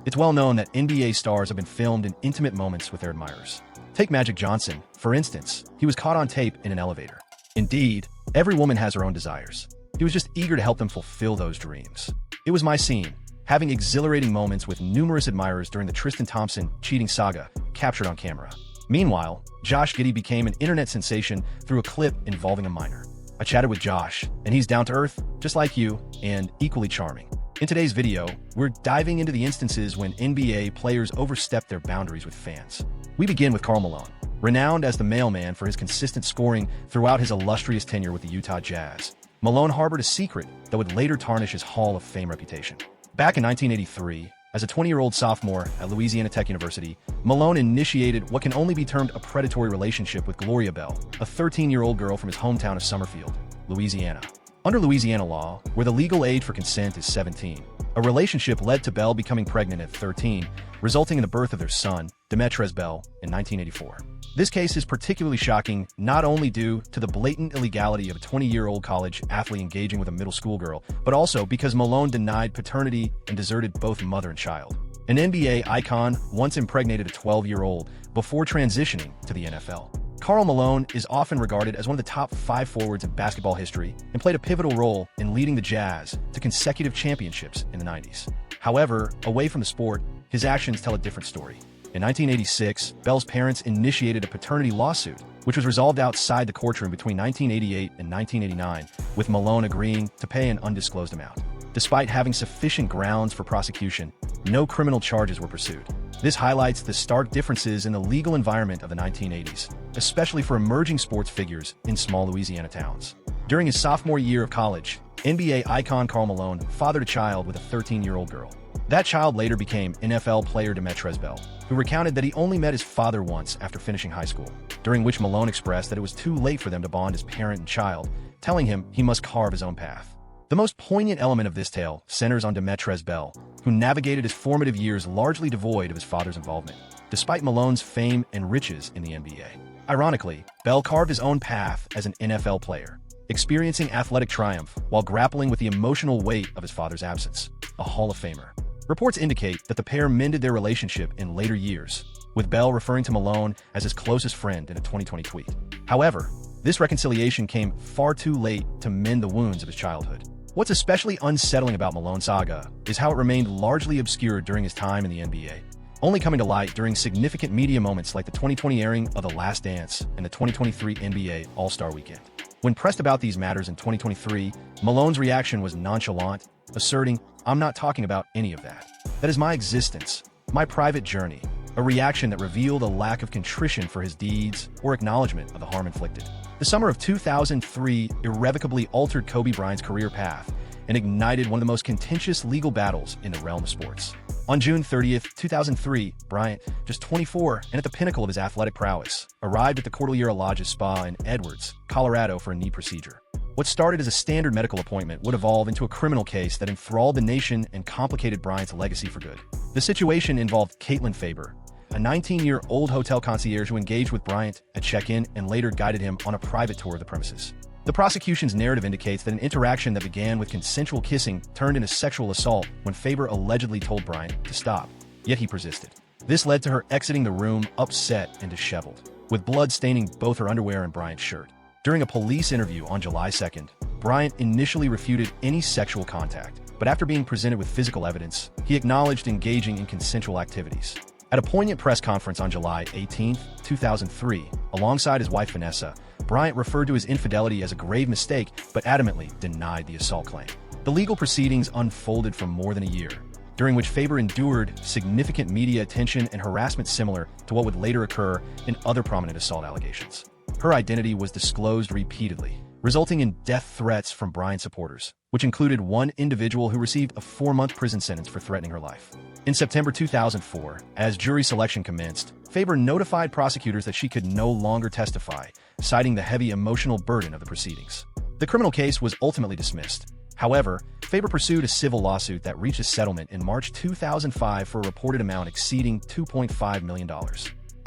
It's well known that NBA stars have been filmed in intimate moments with their admirers. Take Magic Johnson, for instance. He was caught on tape in an elevator. Indeed, every woman has her own desires. He was just eager to help them fulfill those dreams. It was my scene, having exhilarating moments with numerous admirers during the Tristan Thompson cheating saga, captured on camera. Meanwhile, Josh Giddey became an internet sensation through a clip involving a minor. I chatted with Josh, and he's down to earth, just like you, and equally charming. In today's video, we're diving into the instances when NBA players overstep their boundaries with fans. We begin with Karl Malone, renowned as the mailman for his consistent scoring throughout his illustrious tenure with the Utah Jazz. Malone harbored a secret that would later tarnish his Hall of Fame reputation. Back in 1983, as a 20-year-old sophomore at Louisiana Tech University, Malone initiated what can only be termed a predatory relationship with Gloria Bell, a 13-year-old girl from his hometown of Summerfield, Louisiana. Under Louisiana law, where the legal age for consent is 17, a relationship led to Bell becoming pregnant at 13, resulting in the birth of their son, Demetrez Bell, in 1984. This case is particularly shocking not only due to the blatant illegality of a 20-year-old college athlete engaging with a middle school girl, but also because Malone denied paternity and deserted both mother and child. An NBA icon once impregnated a 12-year-old before transitioning to the NFL. Karl Malone is often regarded as one of the top 5 forwards in basketball history and played a pivotal role in leading the Jazz to consecutive championships in the 90s. However, away from the sport, his actions tell a different story. In 1986, Bell's parents initiated a paternity lawsuit, which was resolved outside the courtroom between 1988 and 1989, with Malone agreeing to pay an undisclosed amount. Despite having sufficient grounds for prosecution, no criminal charges were pursued. This highlights the stark differences in the legal environment of the 1980s, especially for emerging sports figures in small Louisiana towns. During his sophomore year of college, NBA icon Karl Malone fathered a child with a 13-year-old girl. That child later became NFL player Demetrez Bell, who recounted that he only met his father once after finishing high school, during which Malone expressed that it was too late for them to bond as parent and child, telling him he must carve his own path. The most poignant element of this tale centers on Demetrez Bell, who navigated his formative years largely devoid of his father's involvement, despite Malone's fame and riches in the NBA. Ironically, Bell carved his own path as an NFL player, experiencing athletic triumph while grappling with the emotional weight of his father's absence, a Hall of Famer. Reports indicate that the pair mended their relationship in later years, with Bell referring to Malone as his closest friend in a 2020 tweet. However, this reconciliation came far too late to mend the wounds of his childhood. What's especially unsettling about Malone's saga is how it remained largely obscured during his time in the NBA, only coming to light during significant media moments like the 2020 airing of The Last Dance and the 2023 NBA All-Star Weekend. When pressed about these matters in 2023, Malone's reaction was nonchalant, asserting, "I'm not talking about any of that. That is my existence, my private journey," a reaction that revealed a lack of contrition for his deeds or acknowledgement of the harm inflicted. The summer of 2003 irrevocably altered Kobe Bryant's career path and ignited one of the most contentious legal battles in the realm of sports. On June 30th, 2003, Bryant, just 24 and at the pinnacle of his athletic prowess, arrived at the Cordillera Lodges Spa in Edwards, Colorado for a knee procedure. What started as a standard medical appointment would evolve into a criminal case that enthralled the nation and complicated Bryant's legacy for good. The situation involved Caitlin Faber, a 19-year-old hotel concierge who engaged with Bryant at check-in and later guided him on a private tour of the premises. The prosecution's narrative indicates that an interaction that began with consensual kissing turned into sexual assault when Faber allegedly told Bryant to stop, yet he persisted. This led to her exiting the room upset and disheveled, with blood staining both her underwear and Bryant's shirt. During a police interview on July 2nd, Bryant initially refuted any sexual contact, but after being presented with physical evidence, he acknowledged engaging in consensual activities. At a poignant press conference on July 18, 2003, alongside his wife Vanessa, Bryant referred to his infidelity as a grave mistake but adamantly denied the assault claim. The legal proceedings unfolded for more than a year, during which Faber endured significant media attention and harassment similar to what would later occur in other prominent assault allegations. Her identity was disclosed repeatedly, resulting in death threats from Bryant supporters, which included one individual who received a 4-month prison sentence for threatening her life. In September 2004, as jury selection commenced, Faber notified prosecutors that she could no longer testify, citing the heavy emotional burden of the proceedings. The criminal case was ultimately dismissed. However, Faber pursued a civil lawsuit that reached a settlement in March 2005 for a reported amount exceeding $2.5 million.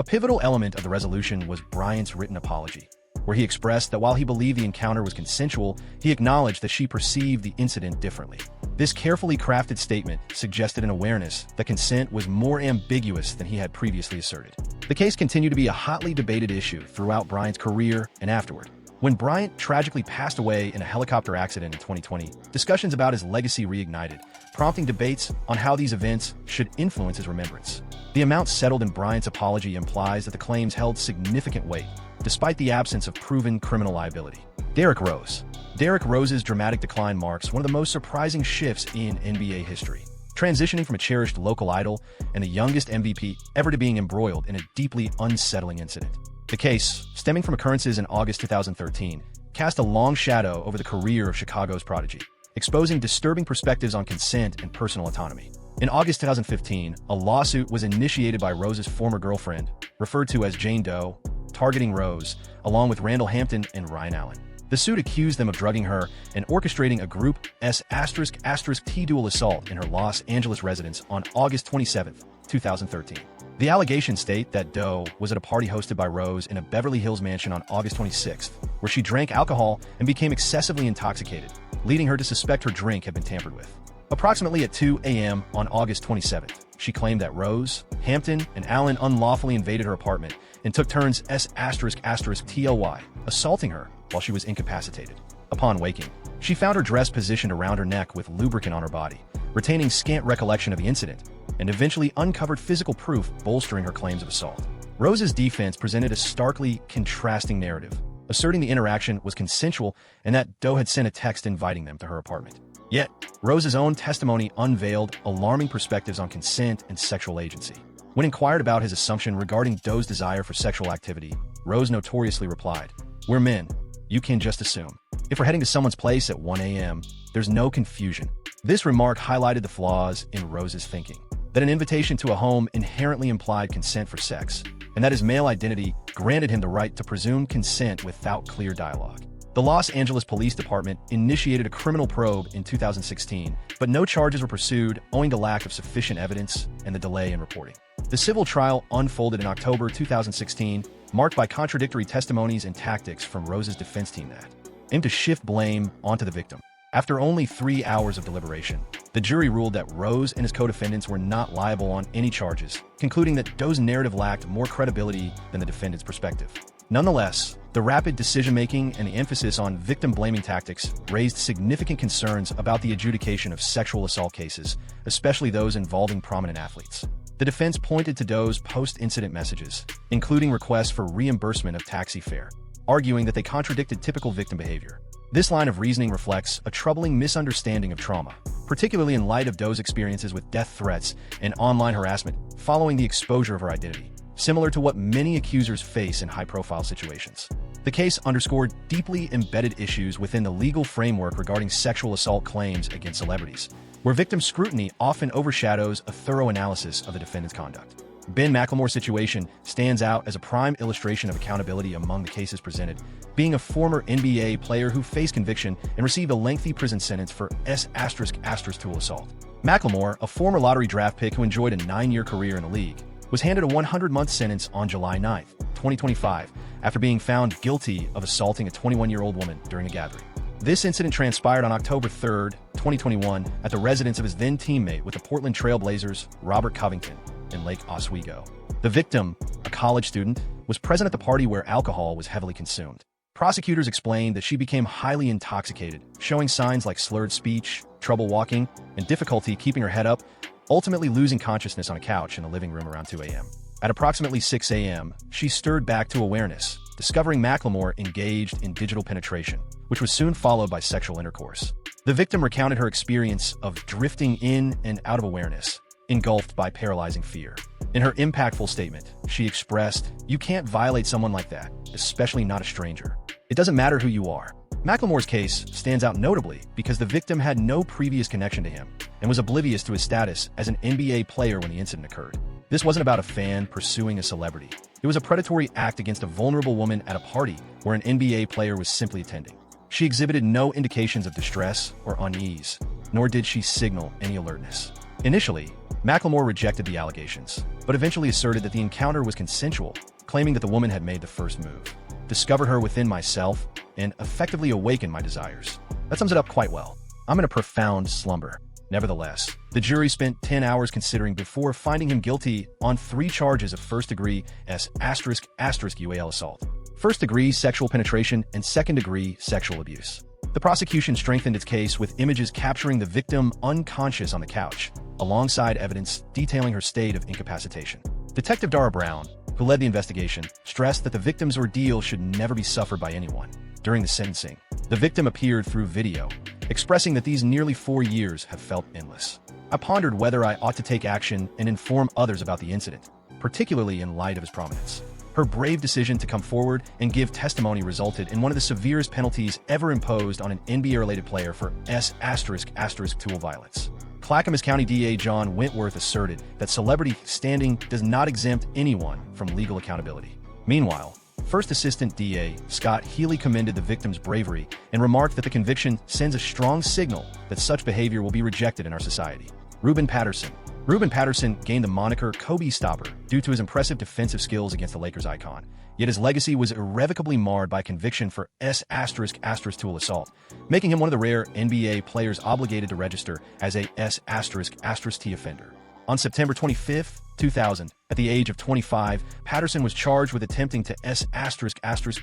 A pivotal element of the resolution was Bryant's written apology. where he expressed that while he believed the encounter was consensual, he acknowledged that she perceived the incident differently. This carefully crafted statement suggested an awareness that consent was more ambiguous than he had previously asserted. The case continued to be a hotly debated issue throughout Bryant's career and afterward. When Bryant tragically passed away in a helicopter accident in 2020, discussions about his legacy reignited, prompting debates on how these events should influence his remembrance. The amount settled in Bryant's apology implies that the claims held significant weight, despite the absence of proven criminal liability. Derrick Rose. Derrick Rose's dramatic decline marks one of the most surprising shifts in NBA history, transitioning from a cherished local idol and the youngest MVP ever to being embroiled in a deeply unsettling incident. The case, stemming from occurrences in August 2013, cast a long shadow over the career of Chicago's prodigy, exposing disturbing perspectives on consent and personal autonomy. In August 2015, a lawsuit was initiated by Rose's former girlfriend, referred to as Jane Doe, targeting Rose, along with Randall Hampton and Ryan Allen. The suit accused them of drugging her and orchestrating a Group S***T dual assault in her Los Angeles residence on August 27, 2013. The allegations state that Doe was at a party hosted by Rose in a Beverly Hills mansion on August 26th, where she drank alcohol and became excessively intoxicated, leading her to suspect her drink had been tampered with. Approximately at 2 a.m. on August 27th, she claimed that Rose, Hampton, and Allen unlawfully invaded her apartment and took turns S***TLY, assaulting her while she was incapacitated. Upon waking, she found her dress positioned around her neck with lubricant on her body, retaining scant recollection of the incident, and eventually uncovered physical proof bolstering her claims of assault. Rose's defense presented a starkly contrasting narrative, asserting the interaction was consensual and that Doe had sent a text inviting them to her apartment. Yet, Rose's own testimony unveiled alarming perspectives on consent and sexual agency. When inquired about his assumption regarding Doe's desire for sexual activity, Rose notoriously replied, "We're men. You can just assume. If we're heading to someone's place at 1 a.m., there's no confusion." This remark highlighted the flaws in Rose's thinking, that an invitation to a home inherently implied consent for sex, and that his male identity granted him the right to presume consent without clear dialogue. The Los Angeles Police Department initiated a criminal probe in 2016, but no charges were pursued owing to lack of sufficient evidence and the delay in reporting. The civil trial unfolded in October 2016, marked by contradictory testimonies and tactics from Rose's defense team that aimed to shift blame onto the victim. After only 3 hours of deliberation, the jury ruled that Rose and his co-defendants were not liable on any charges, concluding that Doe's narrative lacked more credibility than the defendant's perspective. Nonetheless, the rapid decision-making and the emphasis on victim-blaming tactics raised significant concerns about the adjudication of sexual assault cases, especially those involving prominent athletes. The defense pointed to Doe's post-incident messages, including requests for reimbursement of taxi fare, arguing that they contradicted typical victim behavior. This line of reasoning reflects a troubling misunderstanding of trauma, particularly in light of Doe's experiences with death threats and online harassment following the exposure of her identity, similar to what many accusers face in high-profile situations. The case underscored deeply embedded issues within the legal framework regarding sexual assault claims against celebrities, where victim scrutiny often overshadows a thorough analysis of the defendant's conduct. Ben McLemore's situation stands out as a prime illustration of accountability among the cases presented, being a former NBA player who faced conviction and received a lengthy prison sentence for S***tool assault. McLemore, a former lottery draft pick who enjoyed a 9-year career in the league, was handed a 100-month sentence on July 9, 2025, after being found guilty of assaulting a 21-year-old woman during a gathering. This incident transpired on October 3, 2021, at the residence of his then teammate with the Portland Trail Blazers, Robert Covington, in Lake Oswego. The victim, a college student, was present at the party where alcohol was heavily consumed. Prosecutors explained that she became highly intoxicated, showing signs like slurred speech, trouble walking, and difficulty keeping her head up, ultimately losing consciousness on a couch in the living room around 2 a.m. At approximately 6 a.m., she stirred back to awareness, discovering McLemore engaged in digital penetration, which was soon followed by sexual intercourse. The victim recounted her experience of drifting in and out of awareness, engulfed by paralyzing fear. In her impactful statement, she expressed, "You can't violate someone like that, especially not a stranger. It doesn't matter who you are." McLemore's case stands out notably because the victim had no previous connection to him and was oblivious to his status as an NBA player when the incident occurred. This wasn't about a fan pursuing a celebrity. It was a predatory act against a vulnerable woman at a party where an NBA player was simply attending. She exhibited no indications of distress or unease, nor did she signal any alertness. Initially, McLemore rejected the allegations, but eventually asserted that the encounter was consensual, claiming that the woman had made the first move. discovered her within myself, and effectively awakened my desires. That sums it up quite well. I'm in a profound slumber. Nevertheless, the jury spent 10 hours considering before finding him guilty on 3 charges of first-degree UAL assault, first-degree sexual penetration, and second-degree sexual abuse. The prosecution strengthened its case with images capturing the victim unconscious on the couch, alongside evidence detailing her state of incapacitation. Detective Dara Brown, who led the investigation, stressed that the victim's ordeal should never be suffered by anyone. During the sentencing, the victim appeared through video, expressing that these nearly 4 years have felt endless. I pondered whether I ought to take action and inform others about the incident, particularly in light of his prominence. Her brave decision to come forward and give testimony resulted in one of the severest penalties ever imposed on an NBA-related player for tool violence. Clackamas County DA John Wentworth asserted that celebrity standing does not exempt anyone from legal accountability. Meanwhile, First Assistant DA Scott Healy commended the victim's bravery and remarked that the conviction sends a strong signal that such behavior will be rejected in our society. Ruben Patterson gained the moniker Kobe Stopper due to his impressive defensive skills against the Lakers icon, yet his legacy was irrevocably marred by conviction for tool assault, making him one of the rare NBA players obligated to register as a T offender. On September 25, 2000, at the age of 25, Patterson was charged with attempting to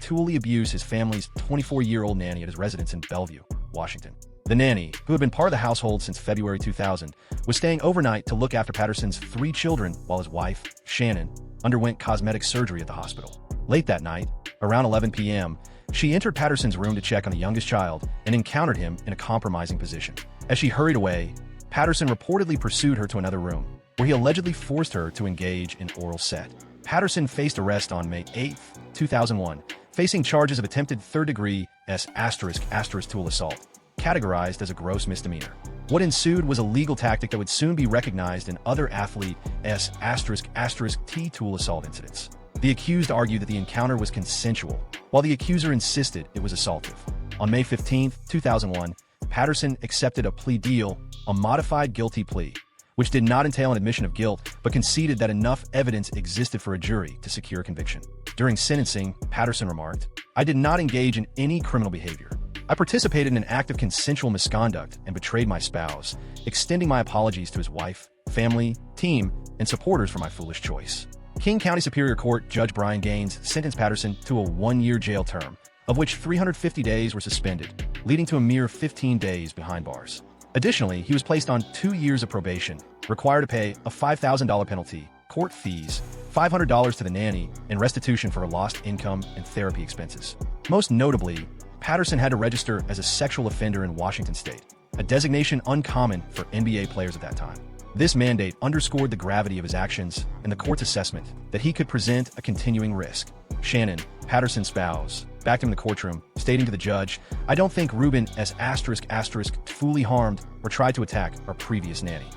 toolly abuse his family's 24-year-old nanny at his residence in Bellevue, Washington. The nanny, who had been part of the household since February 2000, was staying overnight to look after Patterson's 3 children while his wife, Shannon, underwent cosmetic surgery at the hospital. Late that night, around 11 p.m., she entered Patterson's room to check on the youngest child and encountered him in a compromising position. As she hurried away, Patterson reportedly pursued her to another room, where he allegedly forced her to engage in oral sex. Patterson faced arrest on May 8, 2001, facing charges of attempted third-degree tool assault, categorized as a gross misdemeanor. What ensued was a legal tactic that would soon be recognized in other athlete tool assault incidents. The accused argued that the encounter was consensual, while the accuser insisted it was assaultive. On May 15, 2001, Patterson accepted a plea deal, a modified guilty plea, which did not entail an admission of guilt, but conceded that enough evidence existed for a jury to secure a conviction. During sentencing, Patterson remarked, "I did not engage in any criminal behavior. I participated in an act of consensual misconduct and betrayed my spouse, extending my apologies to his wife, family, team, and supporters for my foolish choice." King County Superior Court Judge Brian Gaines sentenced Patterson to a 1-year jail term, of which 350 days were suspended, leading to a mere 15 days behind bars. Additionally, he was placed on 2 years of probation, required to pay a $5,000 penalty, court fees, $500 to the nanny, and restitution for her lost income and therapy expenses. Most notably, Patterson had to register as a sexual offender in Washington state, a designation uncommon for NBA players at that time. This mandate underscored the gravity of his actions and the court's assessment that he could present a continuing risk. Shannon, Patterson's spouse, backed him in the courtroom, stating to the judge, "I don't think Ruben fully harmed or tried to attack our previous nanny."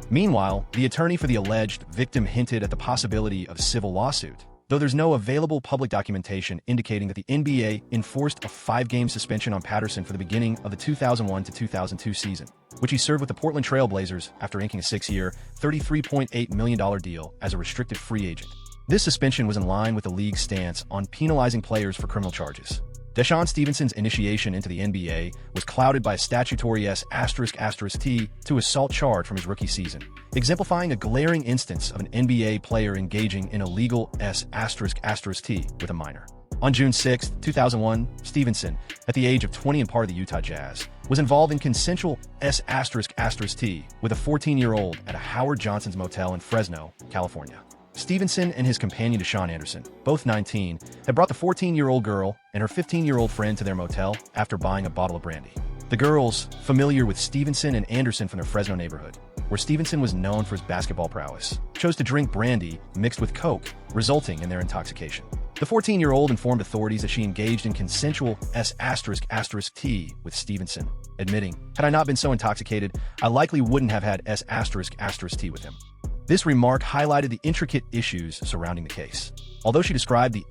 Meanwhile, the attorney for the alleged victim hinted at the possibility of civil lawsuit, though there's no available public documentation indicating that the NBA enforced a 5-game suspension on Patterson for the beginning of the 2001 to 2002 season, which he served with the Portland Trail Blazers after inking a 6-year, $33.8 million deal as a restricted free agent. This suspension was in line with the league's stance on penalizing players for criminal charges. Deshaun Stevenson's initiation into the NBA was clouded by a statutory T to assault charge from his rookie season, exemplifying a glaring instance of an NBA player engaging in illegal T with a minor. On June 6, 2001, Stevenson, at the age of 20 and part of the Utah Jazz, was involved in consensual T with a 14-year-old at a Howard Johnson's motel in Fresno, California. Stevenson and his companion Deshaun Anderson, both 19, had brought the 14-year-old girl and her 15-year-old friend to their motel after buying a bottle of brandy. The girls, familiar with Stevenson and Anderson from their Fresno neighborhood, where Stevenson was known for his basketball prowess, chose to drink brandy mixed with coke, resulting in their intoxication. The 14-year-old informed authorities that she engaged in consensual T with Stevenson, admitting, "Had I not been so intoxicated, I likely wouldn't have had T with him." This remark highlighted the intricate issues surrounding the case. Although she described the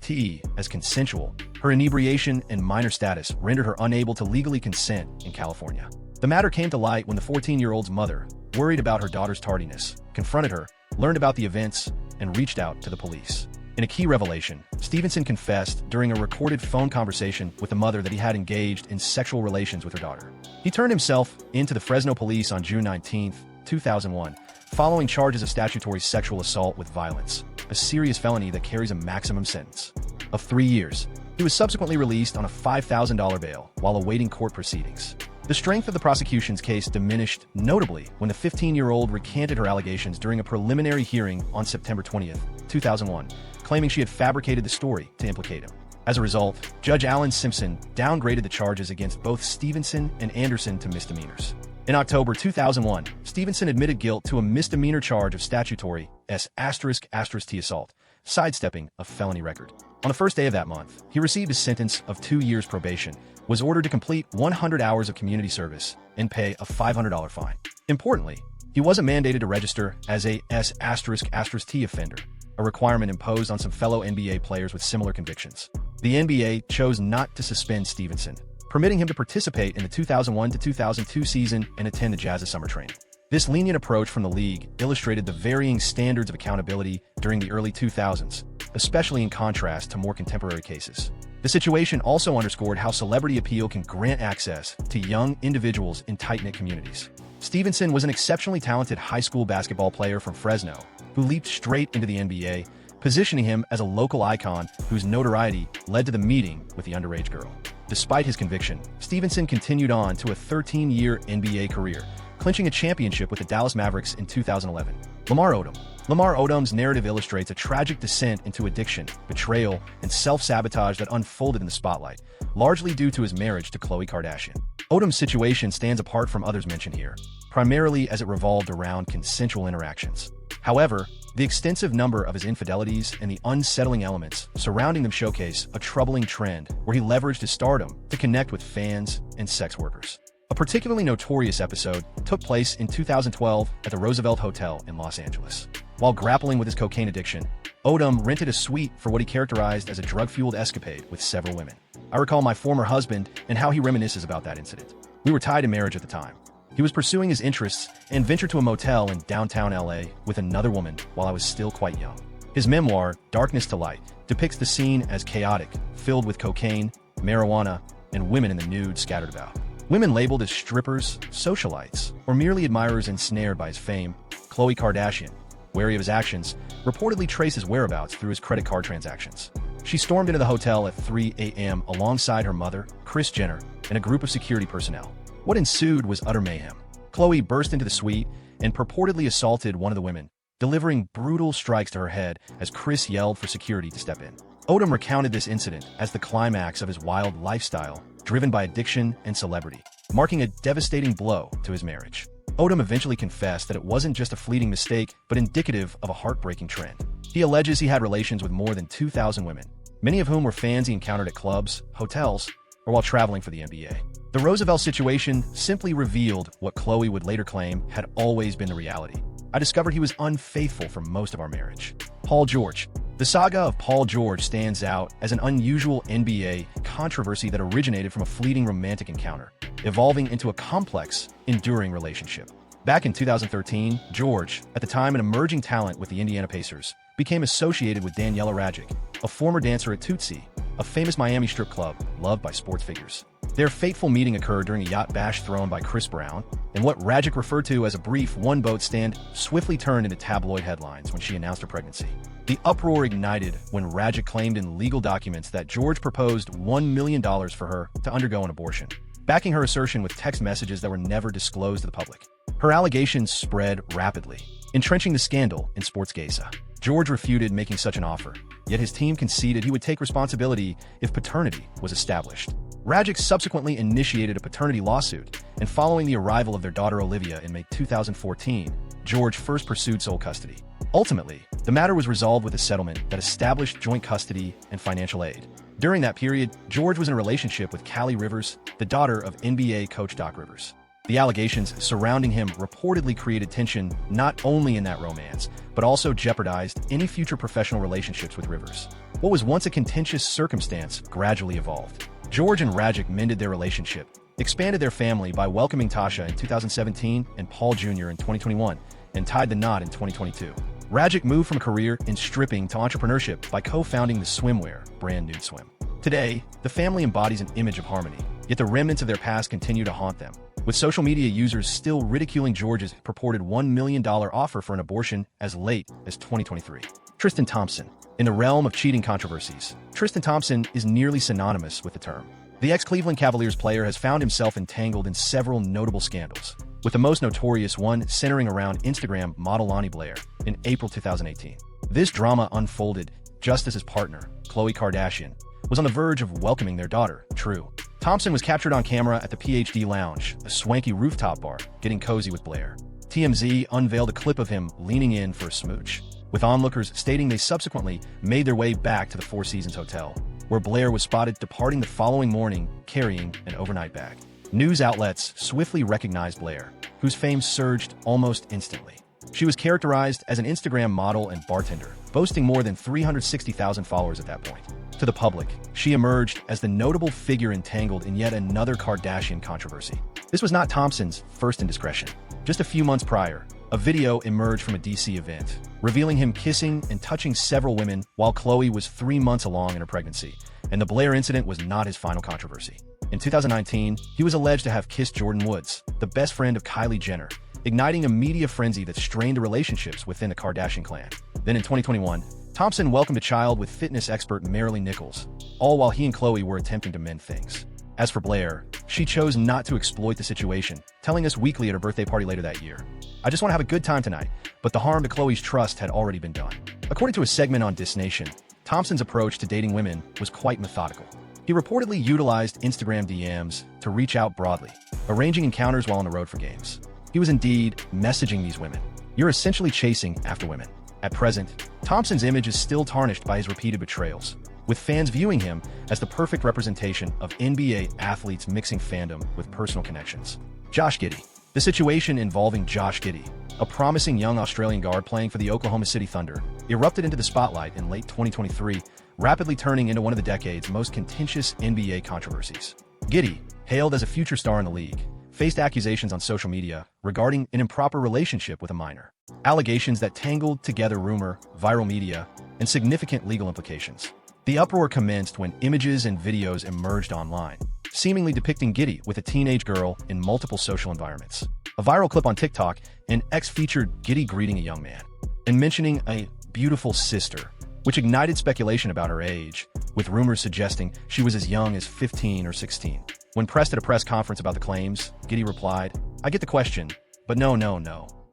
T as consensual, her inebriation and minor status rendered her unable to legally consent in California. The matter came to light when the 14-year-old's mother, worried about her daughter's tardiness, confronted her, learned about the events, and reached out to the police. In a key revelation, Stevenson confessed during a recorded phone conversation with the mother that he had engaged in sexual relations with her daughter. He turned himself into the Fresno police on June 19, 2001, following charges of statutory sexual assault with violence, a serious felony that carries a maximum sentence of 3 years. He was subsequently released on a $5,000 bail while awaiting court proceedings. The strength of the prosecution's case diminished notably when the 15-year-old recanted her allegations during a preliminary hearing on September 20, 2001, claiming she had fabricated the story to implicate him. As a result, Judge Alan Simpson downgraded the charges against both Stevenson and Anderson to misdemeanors. In October 2001, Stevenson admitted guilt to a misdemeanor charge of statutory S***T assault, sidestepping a felony record. On the first day of that month, he received a sentence of 2 years probation, was ordered to complete 100 hours of community service, and pay a $500 fine. Importantly, he wasn't mandated to register as a S***T offender, a requirement imposed on some fellow NBA players with similar convictions. The NBA chose not to suspend Stevenson, permitting him to participate in the 2001 to 2002 season and attend the Jazz's summer training. This lenient approach from the league illustrated the varying standards of accountability during the early 2000s, especially in contrast to more contemporary cases. The situation also underscored how celebrity appeal can grant access to young individuals in tight-knit communities. Stevenson was an exceptionally talented high school basketball player from Fresno who leaped straight into the NBA, positioning him as a local icon whose notoriety led to the meeting with the underage girl. Despite his conviction, Stevenson continued on to a 13-year NBA career, clinching a championship with the Dallas Mavericks in 2011. Lamar Odom's narrative illustrates a tragic descent into addiction, betrayal, and self-sabotage that unfolded in the spotlight, largely due to his marriage to Khloe Kardashian. Odom's situation stands apart from others mentioned here, primarily as it revolved around consensual interactions. However, the extensive number of his infidelities and the unsettling elements surrounding them showcase a troubling trend where he leveraged his stardom to connect with fans and sex workers. A particularly notorious episode took place in 2012 at the Roosevelt Hotel in Los Angeles. While grappling with his cocaine addiction, Odom rented a suite for what he characterized as a drug-fueled escapade with several women. I recall my former husband and how he reminisces about that incident. We were tied in marriage at the time. He was pursuing his interests and ventured to a motel in downtown LA with another woman while I was still quite young. His memoir, Darkness to Light, depicts the scene as chaotic, filled with cocaine, marijuana, and women in the nude scattered about. Women labeled as strippers, socialites, or merely admirers ensnared by his fame. Khloe Kardashian, wary of his actions, reportedly traced his whereabouts through his credit card transactions. She stormed into the hotel at 3 a.m. alongside her mother, Kris Jenner, and a group of security personnel. What ensued was utter mayhem. Khloe burst into the suite and purportedly assaulted one of the women, delivering brutal strikes to her head as Kris yelled for security to step in. Odom recounted this incident as the climax of his wild lifestyle, driven by addiction and celebrity, marking a devastating blow to his marriage. Odom eventually confessed that it wasn't just a fleeting mistake, but indicative of a heartbreaking trend. He alleges he had relations with more than 2,000 women, many of whom were fans he encountered at clubs, hotels, or while traveling for the NBA. The Roosevelt situation simply revealed what Khloe would later claim had always been the reality. I discovered he was unfaithful for most of our marriage. Paul George. The saga of Paul George stands out as an unusual NBA controversy that originated from a fleeting romantic encounter, evolving into a complex, enduring relationship. Back in 2013, George, at the time an emerging talent with the Indiana Pacers, became associated with Daniela Radjic, a former dancer at Tootsie, a famous Miami strip club loved by sports figures. Their fateful meeting occurred during a yacht bash thrown by Chris Brown, and what Radjic referred to as a brief one-boat stand swiftly turned into tabloid headlines when she announced her pregnancy. The uproar ignited when Radjic claimed in legal documents that George proposed $1 million for her to undergo an abortion, backing her assertion with text messages that were never disclosed to the public. Her allegations spread rapidly, entrenching the scandal in Sportsgeza. George refuted making such an offer, yet his team conceded he would take responsibility if paternity was established. Radjic subsequently initiated a paternity lawsuit, and following the arrival of their daughter Olivia in May 2014, George first pursued sole custody. Ultimately, the matter was resolved with a settlement that established joint custody and financial aid. During that period, George was in a relationship with Callie Rivers, the daughter of NBA coach Doc Rivers. The allegations surrounding him reportedly created tension not only in that romance, but also jeopardized any future professional relationships with Rivers. What was once a contentious circumstance gradually evolved. George and Radjic mended their relationship, expanded their family by welcoming Tasha in 2017 and Paul Jr. in 2021, and tied the knot in 2022. Rajic moved from a career in stripping to entrepreneurship by co-founding the swimwear brand Nude Swim. Today, the family embodies an image of harmony, yet the remnants of their past continue to haunt them, with social media users still ridiculing George's purported $1 million offer for an abortion as late as 2023. Tristan Thompson. In the realm of cheating controversies, Tristan Thompson is nearly synonymous with the term. The ex-Cleveland Cavaliers player has found himself entangled in several notable scandals, with the most notorious one centering around Instagram model Lonnie Blair in April 2018. This drama unfolded just as his partner, Khloe Kardashian, was on the verge of welcoming their daughter, True. Thompson was captured on camera at the PhD Lounge, a swanky rooftop bar, getting cozy with Blair. TMZ unveiled a clip of him leaning in for a smooch, with onlookers stating they subsequently made their way back to the Four Seasons Hotel, where Blair was spotted departing the following morning carrying an overnight bag. News outlets swiftly recognized Blair, whose fame surged almost instantly. She was characterized as an Instagram model and bartender, boasting more than 360,000 followers at that point. To the public, she emerged as the notable figure entangled in yet another Kardashian controversy. This was not Thompson's first indiscretion. Just a few months prior, a video emerged from a DC event, revealing him kissing and touching several women while Khloe was 3 months along in her pregnancy, and the Blair incident was not his final controversy. In 2019, he was alleged to have kissed Jordyn Woods, the best friend of Kylie Jenner, igniting a media frenzy that strained the relationships within the Kardashian clan. Then in 2021, Thompson welcomed a child with fitness expert Marilee Nichols, all while he and Khloe were attempting to mend things. As for Blair, she chose not to exploit the situation, telling Us Weekly at her birthday party later that year, "I just want to have a good time tonight," but the harm to Khloe's trust had already been done. According to a segment on This Nation, Thompson's approach to dating women was quite methodical. He reportedly utilized Instagram DMs to reach out broadly, arranging encounters while on the road for games. He was indeed messaging these women. "You're essentially chasing after women." At present, Thompson's image is still tarnished by his repeated betrayals, with fans viewing him as the perfect representation of NBA athletes mixing fandom with personal connections. Josh Giddey. The situation involving Josh Giddey, a promising young Australian guard playing for the Oklahoma City Thunder, erupted into the spotlight in late 2023, rapidly turning into one of the decade's most contentious NBA controversies. Giddey, hailed as a future star in the league, faced accusations on social media regarding an improper relationship with a minor. Allegations that tangled together rumor, viral media, and significant legal implications. The uproar commenced when images and videos emerged online, seemingly depicting Giddey with a teenage girl in multiple social environments. A viral clip on TikTok, an ex featured Giddey greeting a young man and mentioning a beautiful sister, which ignited speculation about her age, with rumors suggesting she was as young as 15 or 16. When pressed at a press conference about the claims, Giddey replied, "I get the question, but no.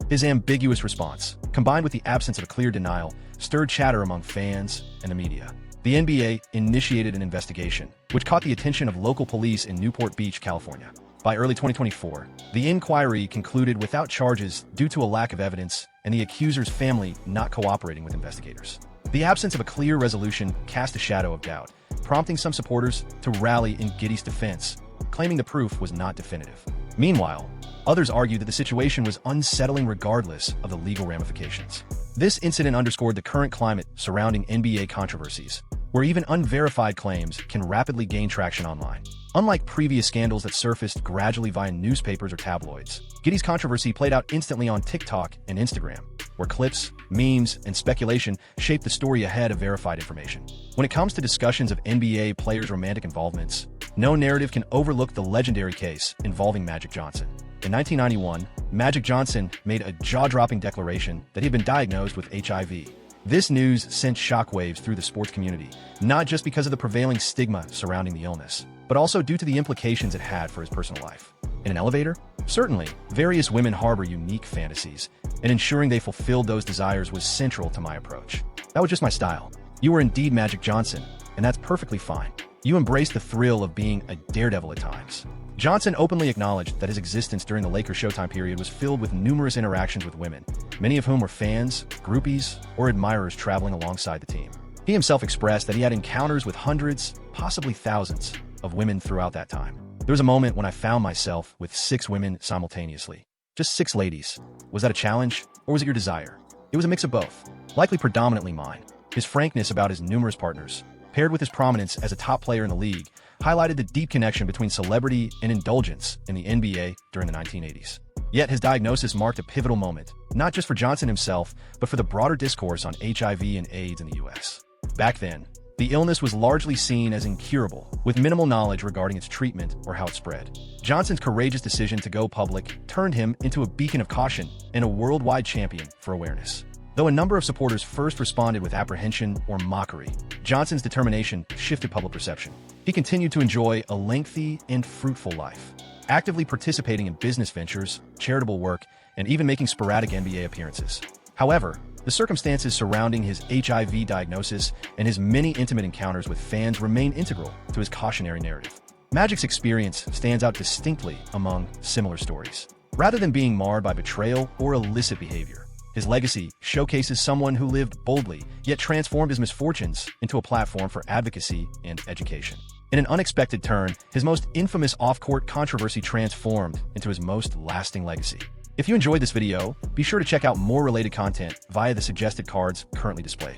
His ambiguous response, combined with the absence of a clear denial, stirred chatter among fans and the media. The NBA initiated an investigation, which caught the attention of local police in Newport Beach, California. By early 2024, the inquiry concluded without charges due to a lack of evidence and the accuser's family not cooperating with investigators. The absence of a clear resolution cast a shadow of doubt, prompting some supporters to rally in Giddey's defense, claiming the proof was not definitive. Meanwhile, others argued that the situation was unsettling regardless of the legal ramifications. This incident underscored the current climate surrounding NBA controversies, where even unverified claims can rapidly gain traction online. Unlike previous scandals that surfaced gradually via newspapers or tabloids, Giddey's controversy played out instantly on TikTok and Instagram, where clips, memes, and speculation shaped the story ahead of verified information. When it comes to discussions of NBA players' romantic involvements, no narrative can overlook the legendary case involving Magic Johnson. In 1991, Magic Johnson made a jaw-dropping declaration that he had been diagnosed with HIV. This news sent shockwaves through the sports community, not just because of the prevailing stigma surrounding the illness, but also due to the implications it had for his personal life. In an elevator? Certainly, various women harbor unique fantasies, and ensuring they fulfilled those desires was central to my approach. That was just my style. You were indeed Magic Johnson, and that's perfectly fine. You embraced the thrill of being a daredevil at times. Johnson openly acknowledged that his existence during the Lakers' Showtime period was filled with numerous interactions with women, many of whom were fans, groupies, or admirers traveling alongside the team. He himself expressed that he had encounters with hundreds, possibly thousands, of women throughout that time. There was a moment when I found myself with 6 women simultaneously. Just 6 ladies. Was that a challenge, or was it your desire? It was a mix of both, likely predominantly mine. His frankness about his numerous partners, paired with his prominence as a top player in the league, highlighted the deep connection between celebrity and indulgence in the NBA during the 1980s. Yet his diagnosis marked a pivotal moment, not just for Johnson himself, but for the broader discourse on HIV and AIDS in the US. Back then, the illness was largely seen as incurable, with minimal knowledge regarding its treatment or how it spread. Johnson's courageous decision to go public turned him into a beacon of caution and a worldwide champion for awareness. Though a number of supporters first responded with apprehension or mockery, Johnson's determination shifted public perception. He continued to enjoy a lengthy and fruitful life, actively participating in business ventures, charitable work, and even making sporadic NBA appearances. However, the circumstances surrounding his HIV diagnosis and his many intimate encounters with fans remain integral to his cautionary narrative. Magic's experience stands out distinctly among similar stories. Rather than being marred by betrayal or illicit behavior, his legacy showcases someone who lived boldly, yet transformed his misfortunes into a platform for advocacy and education. In an unexpected turn, his most infamous off-court controversy transformed into his most lasting legacy. If you enjoyed this video, be sure to check out more related content via the suggested cards currently displayed.